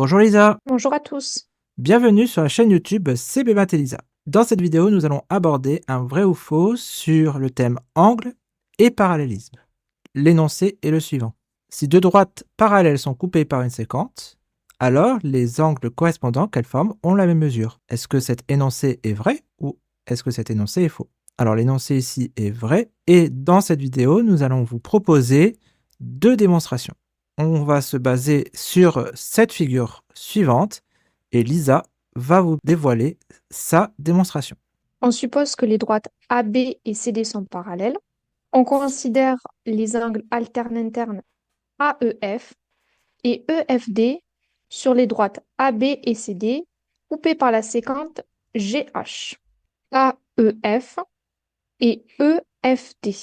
Bonjour Lisa, Bonjour à tous. bienvenue sur la chaîne YouTube CB Math et Lisa. Dans cette vidéo, nous allons aborder un vrai ou faux sur le thème angle et parallélisme. L'énoncé est le suivant. Si deux droites parallèles sont coupées par une séquente, alors les angles correspondants qu'elles forment ont la même mesure. Est-ce que cet énoncé est vrai ou est-ce que cet énoncé est faux? Alors l'énoncé ici est vrai et dans cette vidéo, nous allons vous proposer deux démonstrations. On va se baser sur cette figure suivante et Lisa va vous dévoiler sa démonstration. On suppose que les droites AB et CD sont parallèles. On considère les angles alternes internes AEF et EFD sur les droites AB et CD coupées par la séquente GH. AEF et EFD.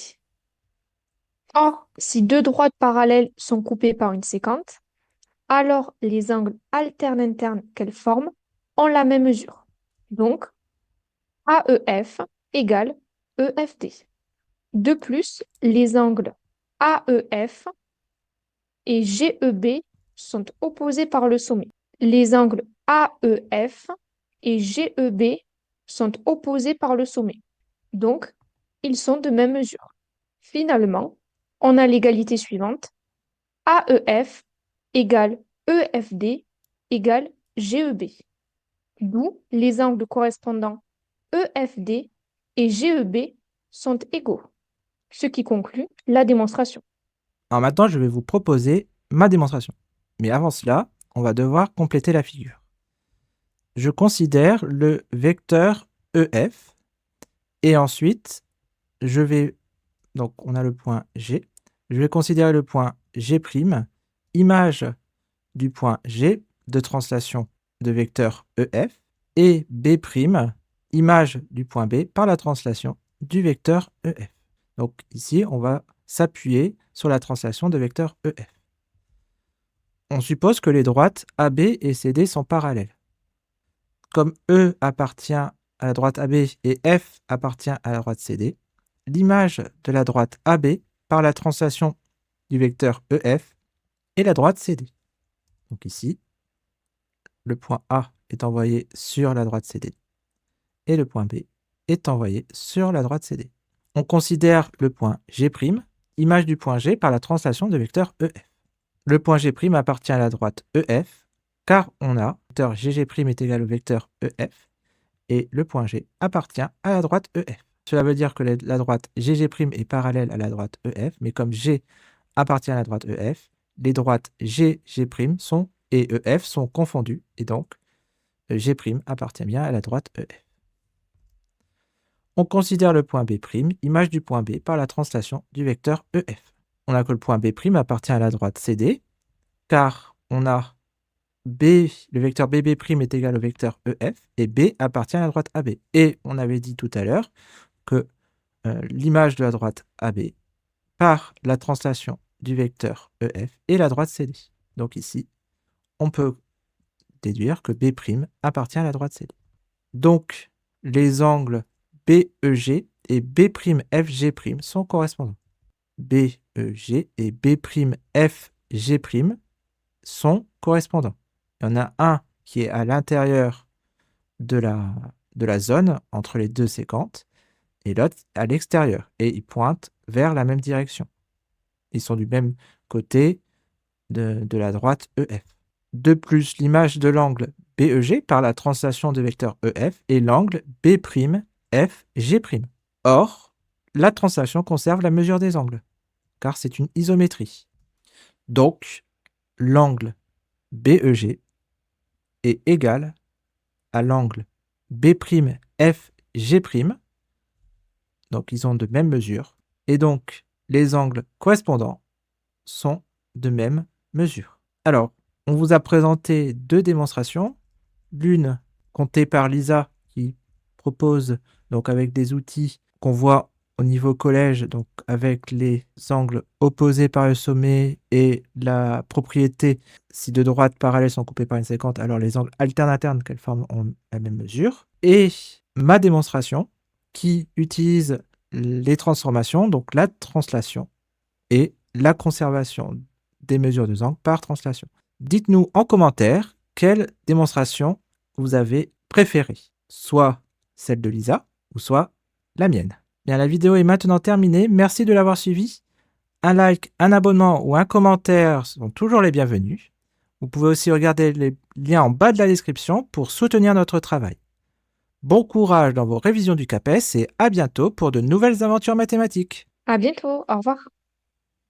Or, si deux droites parallèles sont coupées par une séquente, alors les angles alternes internes qu'elles forment ont la même mesure. Donc, AEF égale EFD. De plus, les angles AEF et GEB sont opposés par le sommet. Les angles AEF et GEB sont opposés par le sommet. Donc, ils sont de même mesure. Finalement, on a l'égalité suivante. AEF égale EFD égale GEB. D'où les angles correspondants EFD et GEB sont égaux, ce qui conclut la démonstration. Alors maintenant, je vais vous proposer ma démonstration. Mais avant cela, on va devoir compléter la figure. Je considère le vecteur EF et ensuite, donc on a le point G, je vais considérer le point G', image du point G de translation de vecteur EF, et B', image du point B par la translation du vecteur EF. Donc ici, on va s'appuyer sur la translation de vecteur EF. On suppose que les droites AB et CD sont parallèles. Comme E appartient à la droite AB et F appartient à la droite CD, l'image de la droite AB par la translation du vecteur EF est la droite CD. Donc ici, le point A est envoyé sur la droite CD et le point B est envoyé sur la droite CD. On considère le point G', image du point G par la translation de vecteur EF. Le point G' appartient à la droite EF car on a le vecteur GG' est égal au vecteur EF et le point G appartient à la droite EF. Cela veut dire que la droite GG' est parallèle à la droite EF, mais comme G appartient à la droite EF, les droites GG' et EF sont confondues, et donc G' appartient bien à la droite EF. On considère le point B', image du point B par la translation du vecteur EF. On a que le point B' appartient à la droite CD, car on a le vecteur BB' est égal au vecteur EF, et B appartient à la droite AB. Et on avait dit tout à l'heure que l'image de la droite AB par la translation du vecteur EF est la droite CD. Donc ici, on peut déduire que B' appartient à la droite CD. Donc, les angles BEG et B'FG' sont correspondants. BEG et B'FG' sont correspondants. Il y en a un qui est à l'intérieur de la zone entre les deux séquentes et l'autre à l'extérieur. Et ils pointent vers la même direction. Ils sont du même côté de la droite EF. De plus, l'image de l'angle BEG par la translation de vecteur EF est l'angle B'FG'. Or, la translation conserve la mesure des angles, car c'est une isométrie. Donc, l'angle BEG est égal à l'angle B'FG'. Donc, ils ont de même mesure. Et donc, les angles correspondants sont de même mesure. Alors, on vous a présenté deux démonstrations. L'une comptée par Lisa qui propose, donc avec des outils qu'on voit au niveau collège, donc avec les angles opposés par le sommet et la propriété, si deux droites parallèles sont coupées par une séquente, alors les angles alternes internes qu'elles forment ont la même mesure. Et ma démonstration qui utilise les transformations, donc la translation et la conservation des mesures de angles par translation. Dites-nous en commentaire quelle démonstration vous avez préférée, soit celle de Lisa ou soit la mienne. Bien, la vidéo est maintenant terminée. Merci de l'avoir suivie. Un like, un abonnement ou un commentaire sont toujours les bienvenus. Vous pouvez aussi regarder les liens en bas de la description pour soutenir notre travail. Bon courage dans vos révisions du CAPES et à bientôt pour de nouvelles aventures mathématiques. À bientôt. Au revoir.